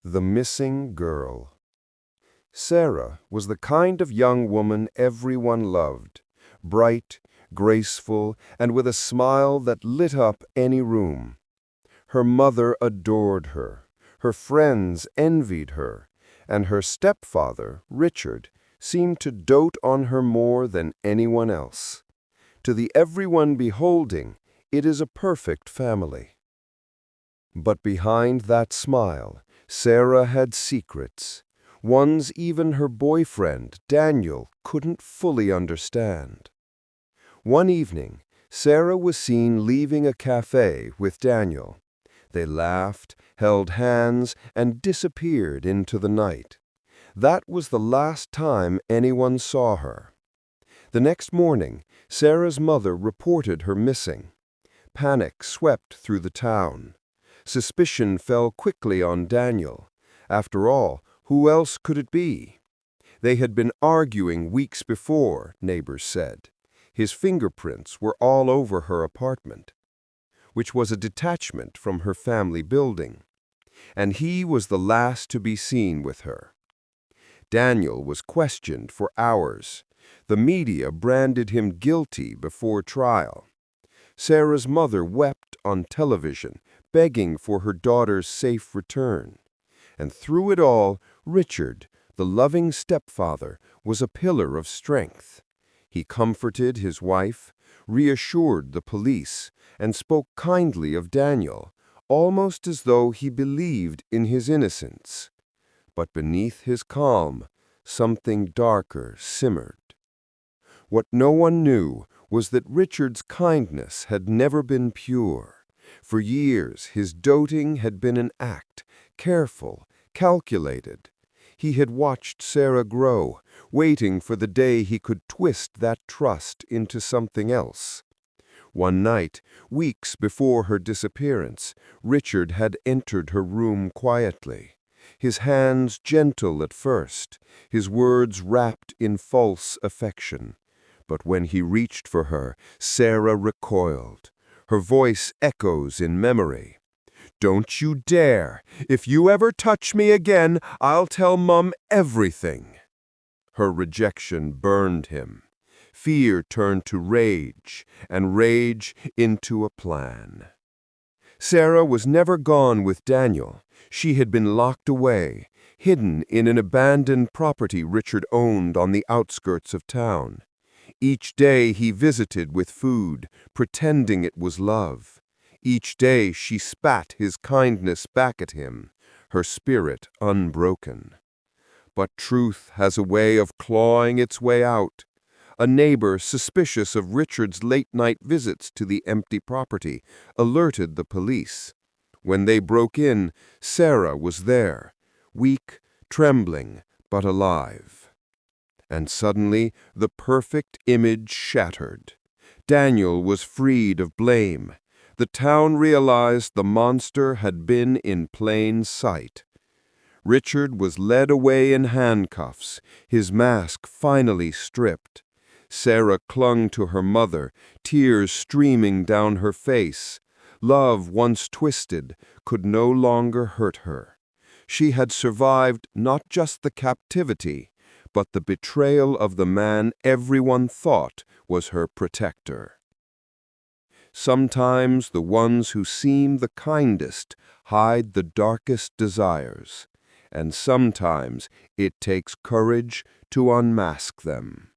The Missing Girl. Sarah was the kind of young woman everyone loved, bright, graceful, and with a smile that lit up any room. Her mother adored her, her friends envied her, and her stepfather, Richard, seemed to dote on her more than anyone else. To the everyone beholding, it is a perfect family. But behind that smile, Sarah had secrets, ones even her boyfriend, Daniel, couldn't fully understand. One evening, Sarah was seen leaving a cafe with Daniel. They laughed, held hands, and disappeared into the night. That was the last time anyone saw her. The next morning, Sarah's mother reported her missing. Panic swept through the town. Suspicion fell quickly on Daniel. After all, who else could it be? They had been arguing weeks before, neighbors said. His fingerprints were all over her apartment, which was a detachment from her family building, and he was the last to be seen with her. Daniel was questioned for hours. The media branded him guilty before trial. Sarah's mother wept on television, begging for her daughter's safe return. And through it all, Richard, the loving stepfather, was a pillar of strength. He comforted his wife, reassured the police, and spoke kindly of Daniel, almost as though he believed in his innocence. But beneath his calm, something darker simmered. What no one knew was that Richard's kindness had never been pure. For years, his doting had been an act, careful, calculated. He had watched Sarah grow, waiting for the day he could twist that trust into something else. One night, weeks before her disappearance, Richard had entered her room quietly. His hands gentle at first, his words wrapped in false affection. But when he reached for her, Sarah recoiled. Her voice echoes in memory. "Don't you dare! If you ever touch me again, I'll tell Mum everything." Her rejection burned him. Fear turned to rage, and rage into a plan. Sarah was never gone with Daniel. She had been locked away, hidden in an abandoned property Richard owned on the outskirts of town. Each day he visited with food, pretending it was love. Each day she spat his kindness back at him, her spirit unbroken. But truth has a way of clawing its way out. A neighbor, suspicious of Richard's late-night visits to the empty property, alerted the police. When they broke in, Sarah was there, weak, trembling, but alive. And suddenly, the perfect image shattered. Daniel was freed of blame. The town realized the monster had been in plain sight. Richard was led away in handcuffs, his mask finally stripped. Sarah clung to her mother, tears streaming down her face. Love, once twisted, could no longer hurt her. She had survived not just the captivity, but the betrayal of the man everyone thought was her protector. Sometimes the ones who seem the kindest hide the darkest desires, and sometimes it takes courage to unmask them.